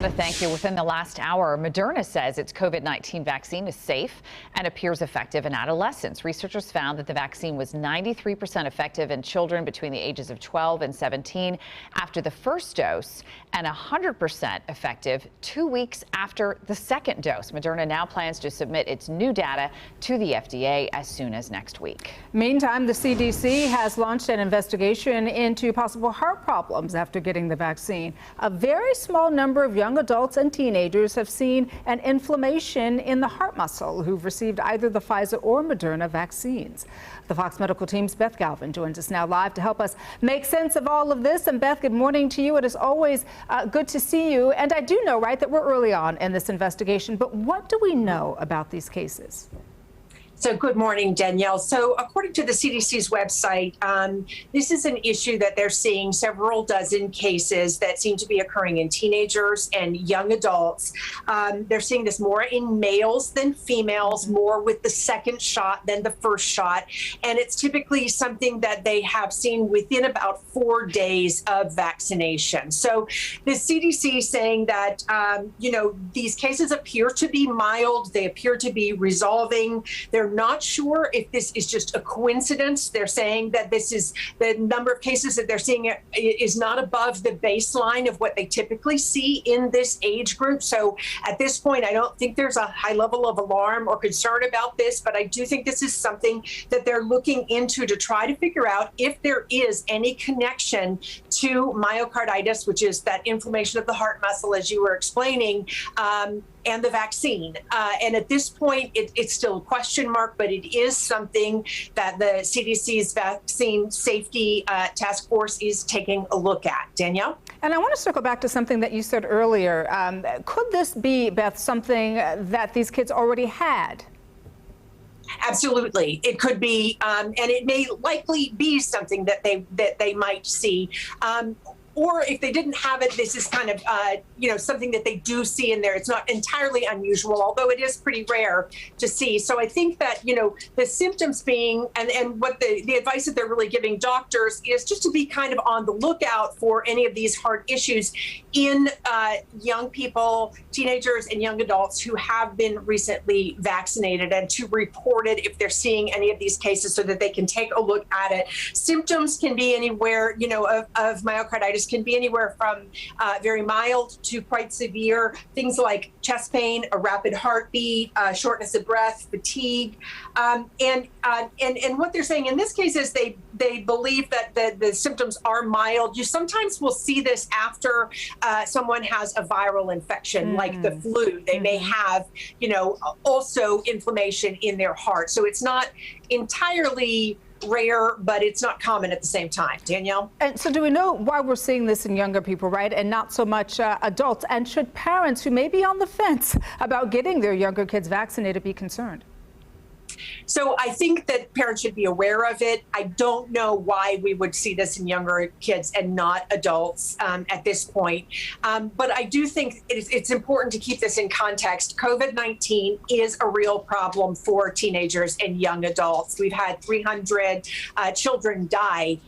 Thank you. Within the last hour, Moderna says its COVID-19 vaccine is safe and appears effective in adolescents. Researchers found that the vaccine was 93% effective in children between the ages of 12 and 17 after the first dose and 100% effective 2 weeks after the second dose. Moderna now plans to submit its new data to the FDA as soon as next week. Meantime, the CDC has launched an investigation into possible heart problems after getting the vaccine. A very small number of young adults and teenagers have seen an inflammation in the heart muscle who've received either the Pfizer or Moderna vaccines. The Fox Medical team's Beth Galvin joins us now live to help us make sense of all of this. And Beth, good morning to you. It is always good to see you. And I do know, right, that we're early on in this investigation, but what do we know about these cases? So good morning, Danielle. So according to the CDC's website, this is an issue that they're seeing several dozen cases that seem to be occurring in teenagers and young adults. They're seeing this more in males than females, more with the second shot than the first shot. And it's typically something that they have seen within about 4 days of vaccination. So the CDC is saying that, these cases appear to be mild. They appear to be resolving. They're not sure if this is just a coincidence. They're saying that this is the number of cases that they're seeing is not above the baseline of what they typically see in this age group. So at this point, I don't think there's a high level of alarm or concern about this, but I do think this is something that they're looking into to try to figure out if there is any connection to myocarditis, which is that inflammation of the heart muscle, as you were explaining, and the vaccine. And at this point, it's still a question mark, but it is something that the CDC's Vaccine Safety Task Force is taking a look at. Danielle? And I want to circle back to something that you said earlier. Could this be, Beth, something that these kids already had? Absolutely, it could be, and it may likely be something that they might see. Or if they didn't have it, this is kind of, something that they do see in there. It's not entirely unusual, although it is pretty rare to see. So I think that, the symptoms being, and what the advice that they're really giving doctors is just to be kind of on the lookout for any of these heart issues in young people, teenagers and young adults who have been recently vaccinated, and to report it if they're seeing any of these cases so that they can take a look at it. Symptoms can be anywhere, of myocarditis can be anywhere from very mild to quite severe. Things like chest pain, a rapid heartbeat, shortness of breath, fatigue, and what they're saying in this case is they believe that the symptoms are mild. You sometimes will see this after someone has a viral infection, like the flu. They may have, also inflammation in their heart. So it's not entirely rare, but it's not common at the same time. Danielle? And so do we know why we're seeing this in younger people, right, and not so much adults? And should parents who may be on the fence about getting their younger kids vaccinated be concerned? So I think that parents should be aware of it. I don't know why we would see this in younger kids and not adults at this point. But I do think it's important to keep this in context. COVID-19 is a real problem for teenagers and young adults. We've had 300 children die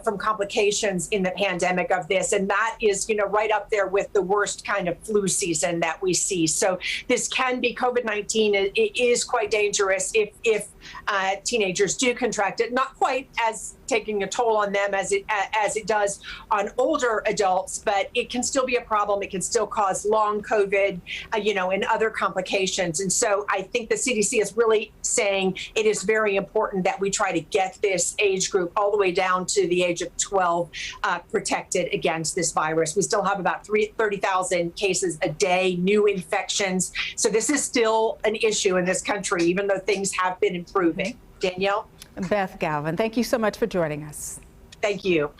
from complications in the pandemic of this. And that is, right up there with the worst kind of flu season that we see. So this can be COVID-19. It is quite dangerous if teenagers do contract it, not quite as taking a toll on them as it does on older adults, but it can still be a problem. It can still cause long COVID, and other complications. And so I think the CDC is really saying it is very important that we try to get this age group all the way down to the age of 12 protected against this virus. We still have about 30,000 cases a day, new infections. So this is still an issue in this country, even though things have been improving. Danielle? Beth Galvin, thank you so much for joining us. Thank you.